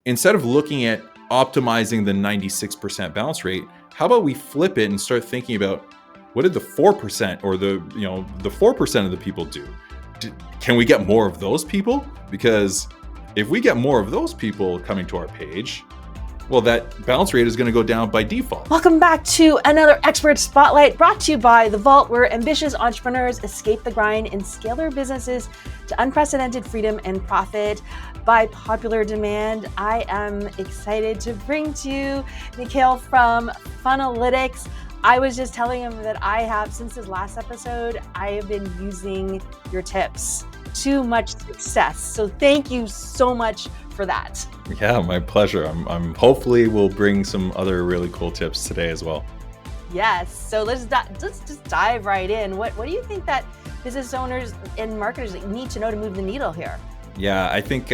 instead of looking at optimizing the 96% bounce rate, how about we flip it and start thinking about what did the 4% or the 4% of the people do? Can we get more of those people? Because if we get more of those people coming to our page, well, that bounce rate is going to go down by default. Welcome back to another Expert Spotlight brought to you by The Vault, where ambitious entrepreneurs escape the grind and scale their businesses to unprecedented freedom and profit. By popular demand, I am excited to bring to you Mikhail from Funnelytics. I was just telling him that I have, since his last episode, I have been using your tips to much success. So thank you so much for that. Yeah, my pleasure. I'm hopefully we'll bring some other really cool tips today as well. Yes. So let's just dive right in. What do you think that business owners and marketers need to know to move the needle here? Yeah, I think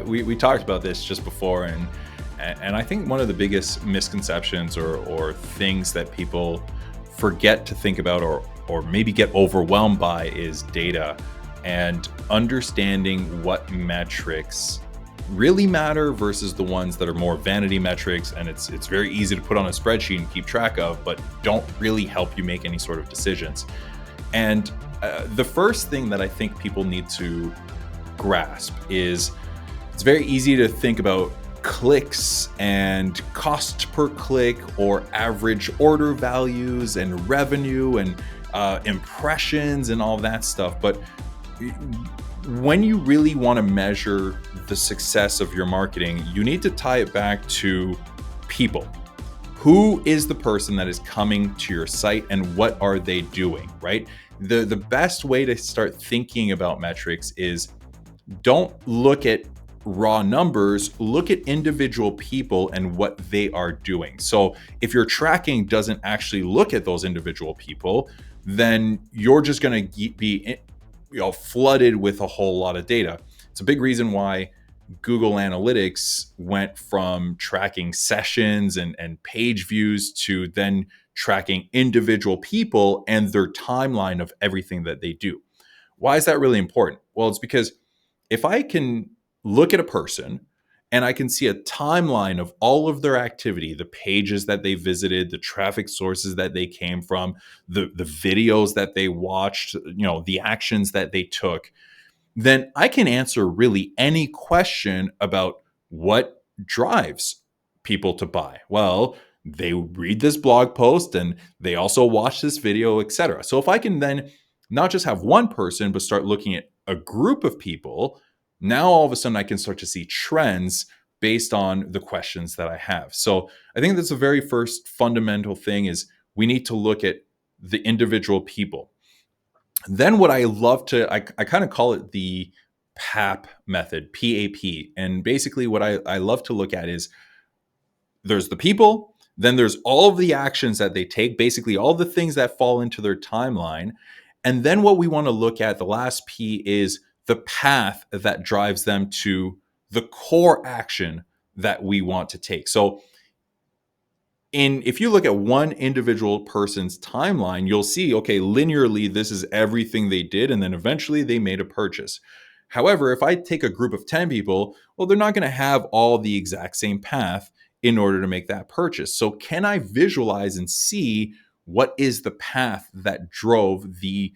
we talked about this just before, and I think one of the biggest misconceptions or things that people forget to think about or maybe get overwhelmed by is data and understanding what metrics really matter versus the ones that are more vanity metrics, and it's very easy to put on a spreadsheet and keep track of, but don't really help you make any sort of decisions. And the first thing that I think people need to grasp is it's very easy to think about clicks and cost per click or average order values and revenue and impressions and all that stuff. But when you really want to measure the success of your marketing, you need to tie it back to people. Who is the person that is coming to your site and what are they doing, right? The best way to start thinking about metrics is don't look at raw numbers, look at individual people and what they are doing. So if your tracking doesn't actually look at those individual people, then you're just going to be flooded with a whole lot of data. It's a big reason why Google Analytics went from tracking sessions and page views to then tracking individual people and their timeline of everything that they do. Why is that really important? Well, it's because if I can look at a person and I can see a timeline of all of their activity, the pages that they visited, the traffic sources that they came from, the videos that they watched, the actions that they took, then I can answer really any question about what drives people to buy. Well, they read this blog post and they also watch this video, etc. So if I can then not just have one person, but start looking at a group of people, now all of a sudden I can start to see trends based on the questions that I have. So I think that's the very first fundamental thing is we need to look at the individual people. Then what I love to, I kind of call it the PAP method, PAP. And basically what I love to look at is there's the people, then there's all of the actions that they take, basically all the things that fall into their timeline. And then what we want to look at, the last P, is the path that drives them to the core action that we want to take. So if you look at one individual person's timeline, you'll see, okay, linearly, this is everything they did, and then eventually they made a purchase. However, if I take a group of 10 people, well, they're not going to have all the exact same path in order to make that purchase. So can I visualize and see what is the path that drove the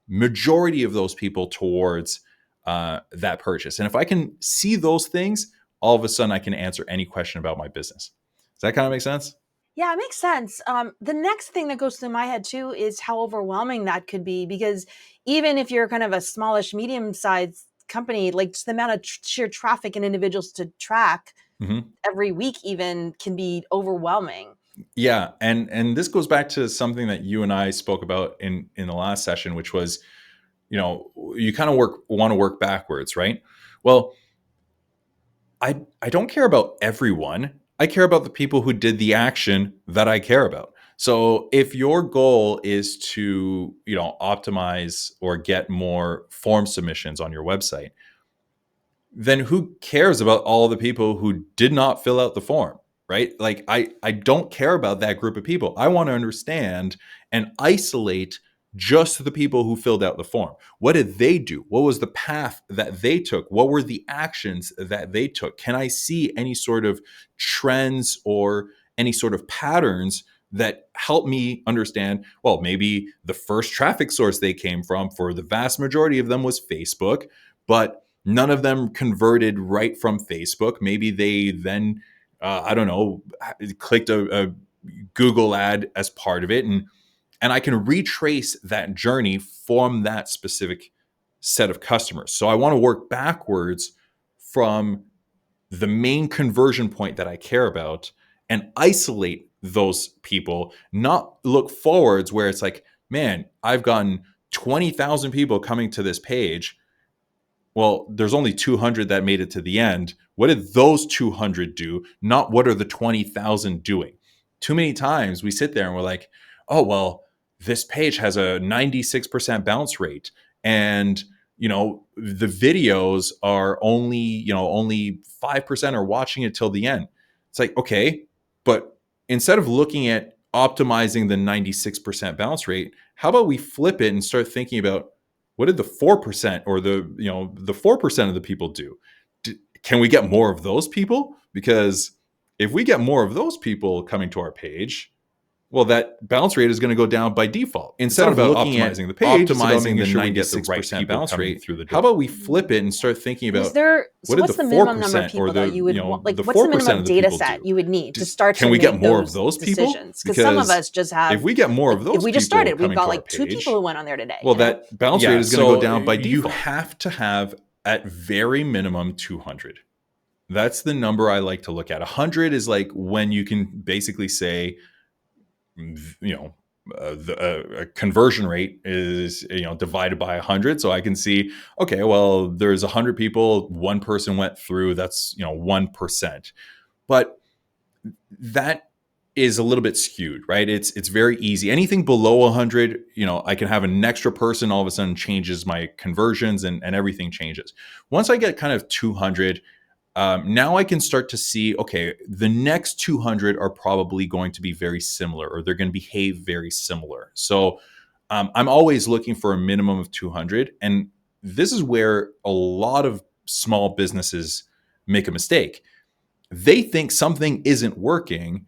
majority of those people towards that purchase? And if I can see those things, all of a sudden I can answer any question about my business. Does that kind of make sense? Yeah, it makes sense. The next thing that goes through my head too is how overwhelming that could be, because even if you're kind of a smallish, medium-sized company, like just the amount of sheer traffic and individuals to track every week even can be overwhelming. Yeah, and this goes back to something that you and I spoke about in the last session, which was, you kind of want to work backwards, right? Well, I don't care about everyone. I care about the people who did the action that I care about. So if your goal is to, optimize or get more form submissions on your website, then who cares about all the people who did not fill out the form, right? Like I don't care about that group of people. I want to understand and isolate just the people who filled out the form. What did they do? What was the path that they took? What were the actions that they took? Can I see any sort of trends or any sort of patterns that help me understand, well, maybe the first traffic source they came from for the vast majority of them was Facebook, but none of them converted right from Facebook. Maybe they then, I don't know, clicked a Google ad as part of it, and I can retrace that journey from that specific set of customers. So I want to work backwards from the main conversion point that I care about and isolate those people, not look forwards where it's like, man, I've gotten 20,000 people coming to this page. Well, there's only 200 that made it to the end. What did those 200 do? Not what are the 20,000 doing? Too many times we sit there and we're like, oh, well, this page has a 96% bounce rate. And, the videos are only 5% are watching it till the end. It's like, okay, but instead of looking at optimizing the 96% bounce rate, how about we flip it and start thinking about, what did the 4% or the 4% of the people do? Can we get more of those people? Because if we get more of those people coming to our page, well, that bounce rate is going to go down by default. Instead of looking optimizing the page, optimizing the 96% bounce rate through the door. How about we flip it and start thinking about, what's the minimum number of people that you would want? Like, what's the minimum data set you would need to start to make those decisions? Can we get more of those people? Because some of us just have. If we get more of those, if we just started, we've got like 2 people who went on there today. Well, that bounce rate is going to go down by default. You have to have at very minimum 200. That's the number I like to look at. 100 is like when you can basically say, the conversion rate is divided by 100, so I can see, okay, well, there's 100 people, one person went through, that's 1%. But that is a little bit skewed, right? It's very easy. Anything below 100, I can have an extra person, all of a sudden changes my conversions and everything changes. Once I get kind of 200, now I can start to see, okay, the next 200 are probably going to be very similar, or they're going to behave very similar. So I'm always looking for a minimum of 200. And this is where a lot of small businesses make a mistake. They think something isn't working,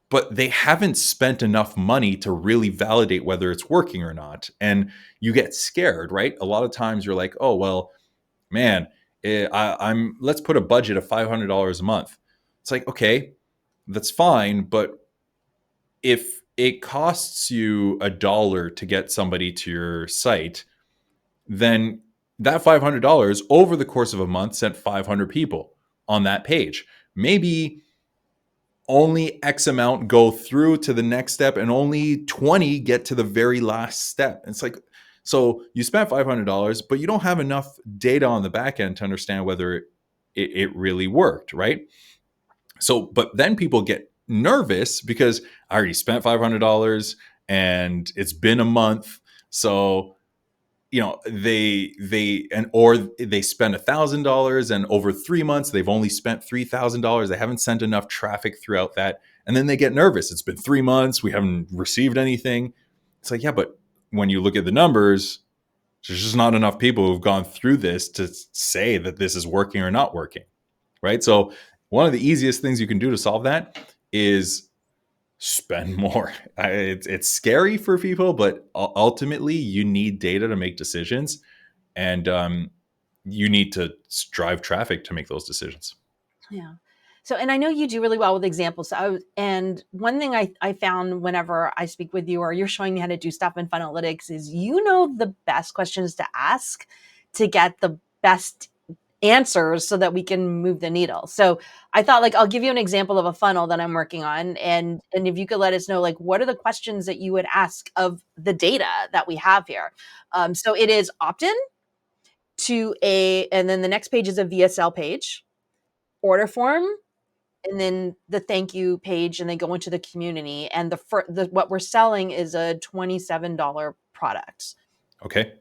but they haven't spent enough money to really validate whether it's working or not. And you get scared, right? A lot of times you're like, oh, well, man, let's put a budget of $500 a month. It's like, okay, that's fine. But if it costs you $1 to get somebody to your site, then that $500 over the course of a month sent 500 people on that page. Maybe only X amount go through to the next step and only 20 get to the very last step. It's like, so you spent $500, but you don't have enough data on the back end to understand whether it really worked, right? So, but then people get nervous because I already spent $500 and it's been a month. So, they spend $1,000 and over 3 months, they've only spent $3,000. They haven't sent enough traffic throughout that. And then they get nervous. It's been 3 months. We haven't received anything. It's like, yeah, but when you look at the numbers, there's just not enough people who've gone through this to say that this is working or not working, right? So one of the easiest things you can do to solve that is spend more. It's scary for people, but ultimately you need data to make decisions, and you need to drive traffic to make those decisions. Yeah. So, and I know you do really well with examples. And one thing I found whenever I speak with you or you're showing me how to do stuff in Funnellytics is the best questions to ask to get the best answers so that we can move the needle. So I thought, like, I'll give you an example of a funnel that I'm working on. And if you could let us know, like, what are the questions that you would ask of the data that we have here? So it is opt-in and then the next page is a VSL page, order form, and then the thank you page, and they go into the community. And what we're selling is a $27 product. Okay.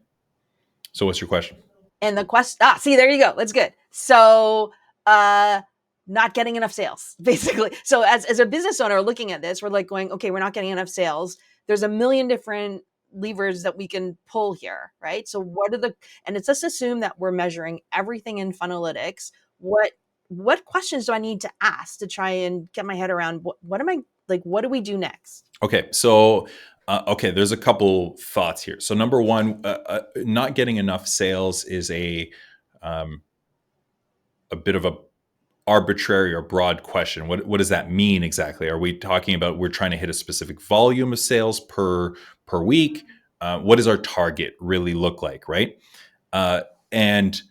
So what's your question? And the question, see, there you go. That's good. So, not getting enough sales, basically. So as a business owner looking at this, we're like going, okay, we're not getting enough sales. There's a million different levers that we can pull here, right? So and it's just assume that we're measuring everything in Funnelytics. What questions do I need to ask to try and get my head around what am I like? What do we do next? Okay, so there's a couple thoughts here. So number one, not getting enough sales is a bit of a arbitrary or broad question. What does that mean exactly? Are we talking about we're trying to hit a specific volume of sales per week? What does our target really look like, right? And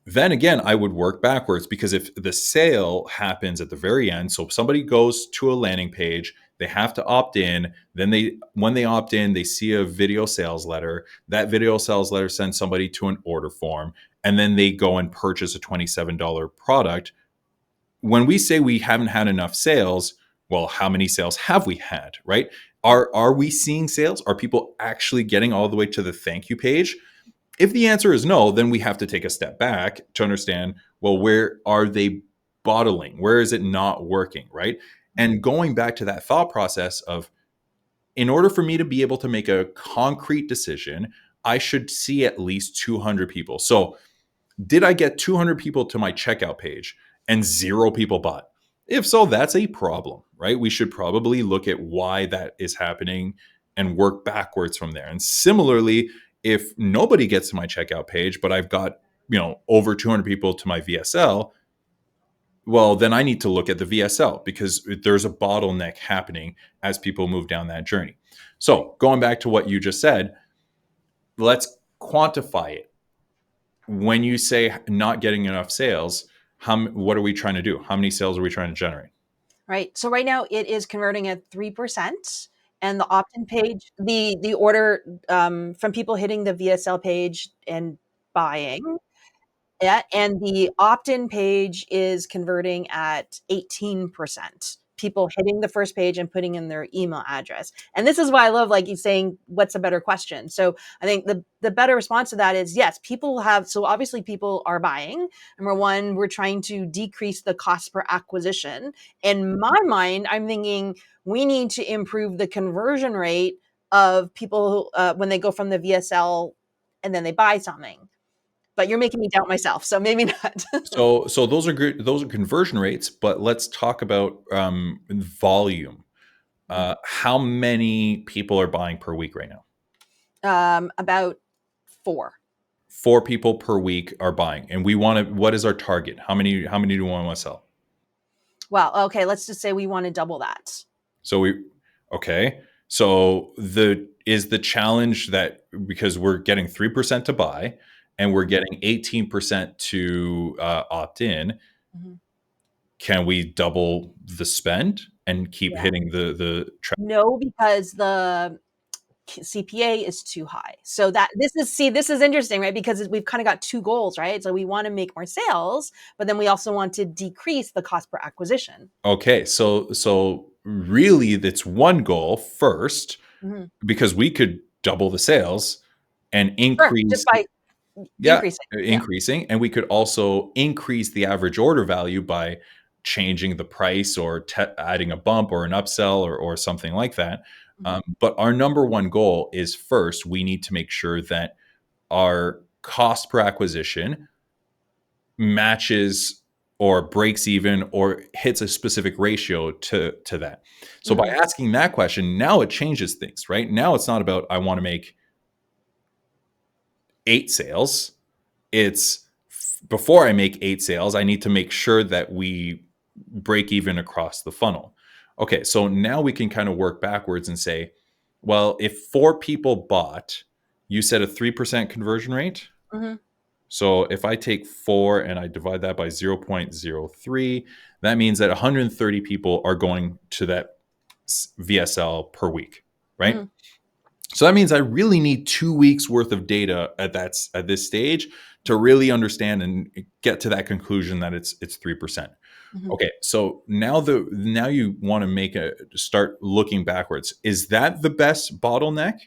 then again, I would work backwards, because if the sale happens at the very end, so if somebody goes to a landing page, they have to opt in. Then when they opt in, they see a video sales letter. That video sales letter sends somebody to an order form, and then they go and purchase a $27 product. When we say we haven't had enough sales, well, how many sales have we had, right? Are we seeing sales? Are people actually getting all the way to the thank you page? If the answer is no, then we have to take a step back to understand, well, where are they bottling? Where is it not working, right? And going back to that thought process of, in order for me to be able to make a concrete decision, I should see at least 200 people. So did I get 200 people to my checkout page and 0 people bought? If so, that's a problem, right? We should probably look at why that is happening and work backwards from there. And similarly, if nobody gets to my checkout page, but I've got, over 200 people to my VSL, well, then I need to look at the VSL, because there's a bottleneck happening as people move down that journey. So going back to what you just said, let's quantify it. When you say not getting enough sales, what are we trying to do? How many sales are we trying to generate? Right. So right now it is converting at 3%, and the opt-in page, the order from people hitting the VSL page and buying. Yeah, and the opt-in page is converting at 18%. People hitting the first page and putting in their email address. And this is why I love, like you saying, what's a better question? So I think the better response to that is, yes, so obviously people are buying. Number one, we're trying to decrease the cost per acquisition. In my mind, I'm thinking we need to improve the conversion rate of people when they go from the VSL and then they buy something. But you're making me doubt myself, so maybe not. So those are good. Those are conversion rates, but let's talk about volume. How many people are buying per week right now? About 4. 4 people per week are buying, and we want to. What is our target? How many do we want to sell? Well, okay, let's just say we want to double that. So is the challenge that, because we're getting 3% to buy and we're getting 18% to opt in, can we double the spend and keep hitting the track? No, because the CPA is too high. So this is interesting, right? Because we've kind of got 2 goals, right? So we want to make more sales, but then we also want to decrease the cost per acquisition. Okay, so really that's one goal first, because we could double the sales and increase just by increasing, and we could also increase the average order value by changing the price or adding a bump or an upsell or something like that. But our number one goal is, first, we need to make sure that our cost per acquisition matches or breaks even or hits a specific ratio to that. So by asking that question, now it changes things, right? Now it's not about, I want to make 8 sales. It's, before I make 8 sales, I need to make sure that we break even across the funnel. Okay, so now we can kind of work backwards and say, well, if 4 people bought, you said a 3% conversion rate. So if I take 4 and I divide that by 0.03, that means that 130 people are going to that VSL per week, right? So that means I really need 2 weeks worth of data at this stage to really understand and get to that conclusion that it's 3%. Okay, so now you want to start looking backwards. Is that the best bottleneck?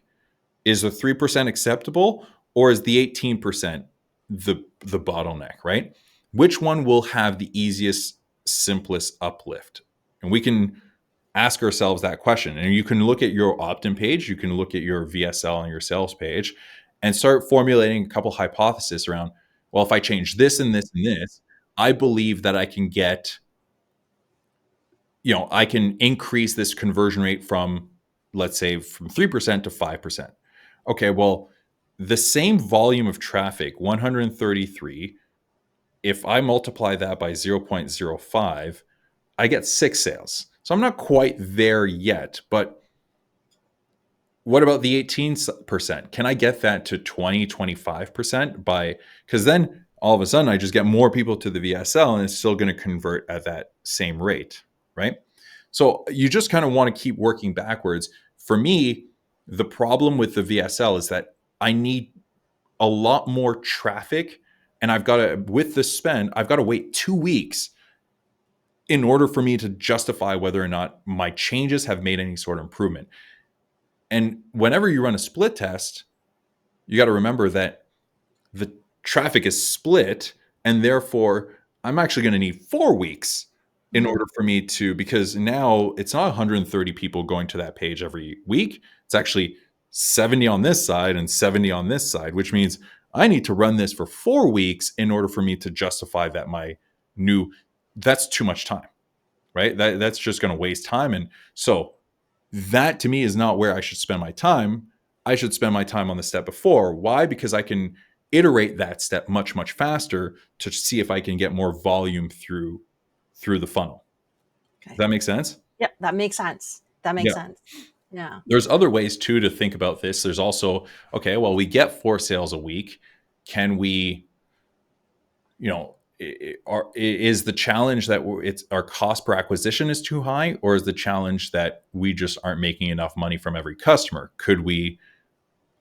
Is the 3% acceptable, or is the 18% the bottleneck, right? Which one will have the easiest, simplest uplift? And we can ask ourselves that question. And you can look at your opt-in page, you can look at your VSL and your sales page, and start formulating a couple hypotheses around, well, if I change this and this and this, I believe that I can get, I can increase this conversion rate from, let's say, from 3% to 5%. Okay, well, the same volume of traffic, 133, if I multiply that by 0.05, I get 6 sales. So I'm not quite there yet, but what about the 18%? Can I get that to 20, 25% because then all of a sudden I just get more people to the VSL and it's still going to convert at that same rate, right? So you just kind of want to keep working backwards. For me, the problem with the VSL is that I need a lot more traffic, and with the spend, I've got to wait 2 weeks in order for me to justify whether or not my changes have made any sort of improvement. And whenever you run a split test, you got to remember that the traffic is split, and therefore I'm actually going to need 4 weeks in order for me because now it's not 130 people going to that page every week. It's actually 70 on this side and 70 on this side, which means I need to run this for 4 weeks in order for me to justify that that's too much time, right? That's just going to waste time. And so that to me is not where I should spend my time. I should spend my time on the step before. Why? Because I can iterate that step much, much faster to see if I can get more volume through the funnel. Okay. Does that make sense? Yep, that makes sense. Yeah. There's other ways too to think about this. There's also, okay, well, we get 4 sales a week. Can we, is the challenge that our cost per acquisition is too high, or is the challenge that we just aren't making enough money from every customer? Could we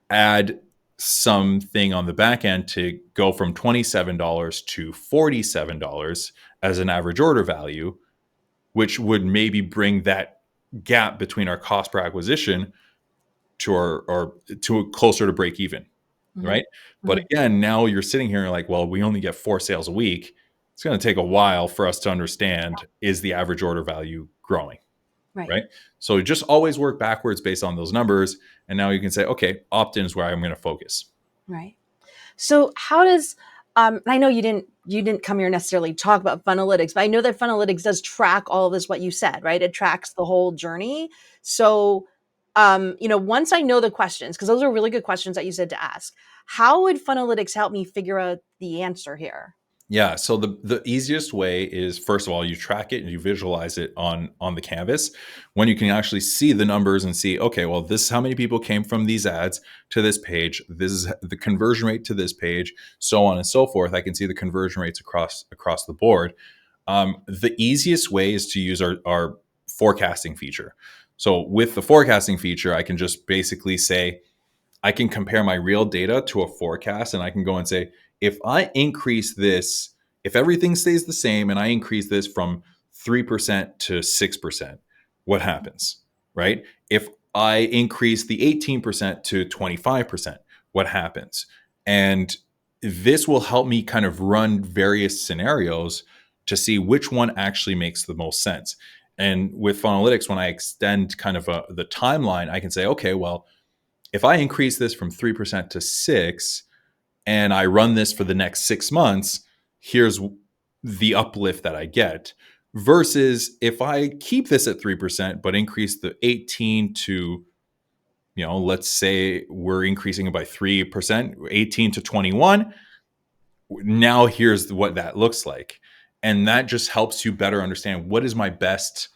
add something on the back end to go from $27 to $47 as an average order value, which would maybe bring that gap between our cost per acquisition to closer to break even, right? Mm-hmm. But again, now you're sitting here and like, well, we only get 4 sales a week. It's going to take a while for us to understand, is the average order value growing, right? So just always work backwards based on those numbers. And now you can say, okay, opt-in is where I'm going to focus. Right. So how does, I know you didn't come here necessarily to talk about Funnelytics, but I know that Funnelytics does track all of this, what you said, right? It tracks the whole journey. So, once I know the questions, because those are really good questions that you said to ask, how would Funnelytics help me figure out the answer here? Yeah. So the easiest way is, first of all, you track it and you visualize it on the canvas when you can actually see the numbers and see, okay, well, this is how many people came from these ads to this page. This is the conversion rate to this page, so on and so forth. I can see the conversion rates across the board. The easiest way is to use our forecasting feature. So with the forecasting feature, I can just basically say, I can compare my real data to a forecast, and I can go and say, if I increase this, if everything stays the same and I increase this from 3% to 6%, what happens, right? If I increase the 18% to 25%, what happens? And this will help me kind of run various scenarios to see which one actually makes the most sense. And with Funnellytics, when I extend kind of the timeline, I can say, okay, well, if I increase this from 3% to 6%, and I run this for the next 6 months, here's the uplift that I get. Versus if I keep this at 3%, but increase the 18 to, let's say we're increasing it by 3%, 18 to 21. Now here's what that looks like. And that just helps you better understand what is my best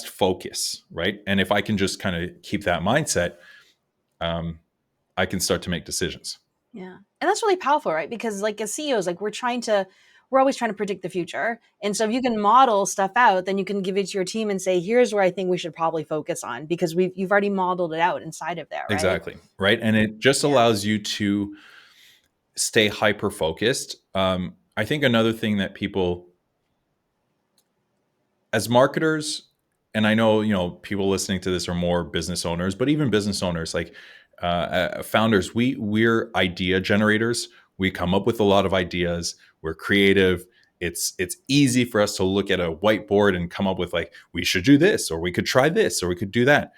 focus, right? And if I can just kind of keep that mindset, I can start to make decisions. Yeah. And that's really powerful, right? Because like as CEOs, like we're always trying to predict the future. And so if you can model stuff out, then you can give it to your team and say, here's where I think we should probably focus on, because you've already modeled it out inside of there, right? Exactly. Right. And it just allows you to stay hyper focused. I think another thing that people, as marketers, and I know, people listening to this are more business owners, but even business owners, like founders, we're idea generators. We come up with a lot of ideas. We're creative, it's easy for us to look at a whiteboard and come up with like, we should do this, or we could try this, or we could do that.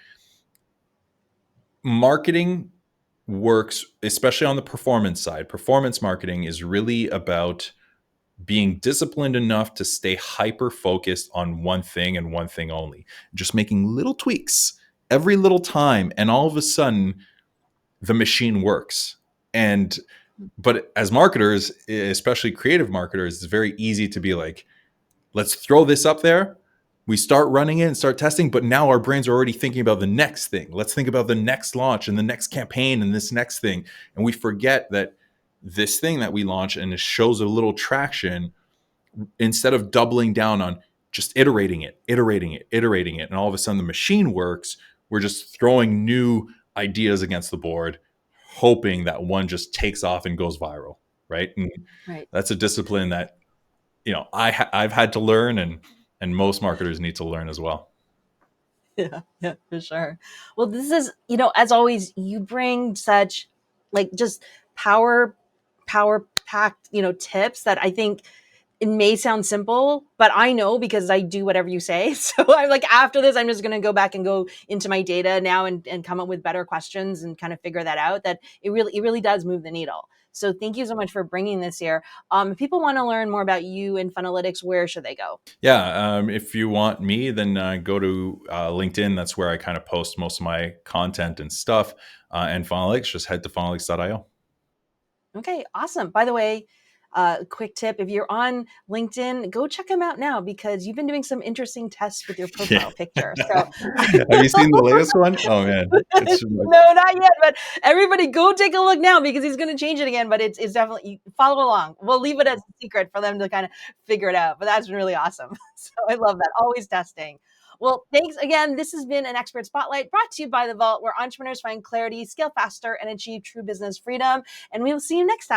Marketing works, especially on the performance side. Performance marketing is really about being disciplined enough to stay hyper focused on one thing and one thing only, just making little tweaks every little time, and all of a sudden the machine works. But as marketers, especially creative marketers, it's very easy to be like, let's throw this up there. We start running it and start testing, but now our brains are already thinking about the next thing. Let's think about the next launch and the next campaign and this next thing. And we forget that this thing that we launch and it shows a little traction, instead of doubling down on just iterating it, and all of a sudden the machine works, we're just throwing new ideas against the board, hoping that one just takes off and goes viral, right? And that's a discipline that, I've had to learn, and most marketers need to learn as well. Yeah, for sure. Well, this is, as always, you bring such just power packed, tips that I think it may sound simple, but I know because I do whatever you say. So I'm like, after this, I'm just going to go back and go into my data now and come up with better questions and kind of figure that out, that it really does move the needle. So thank you so much for bringing this here. If people want to learn more about you and Funnelytics, where should they go? Yeah. If you want me, then go to LinkedIn. That's where I kind of post most of my content and stuff. And Funnelytics, just head to funnelytics.io. Okay, awesome. By the way, quick tip, if you're on LinkedIn, go check them out now, because you've been doing some interesting tests with your profile picture. So have you seen the latest one? Oh man. No, not yet, but everybody go take a look now, because he's going to change it again, but it's definitely, follow along. We'll leave it as a secret for them to kind of figure it out, but that's been really awesome. So I love that. Always testing. Well, thanks again. This has been an Expert Spotlight brought to you by The Vault, where entrepreneurs find clarity, scale faster, and achieve true business freedom. And we will see you next time.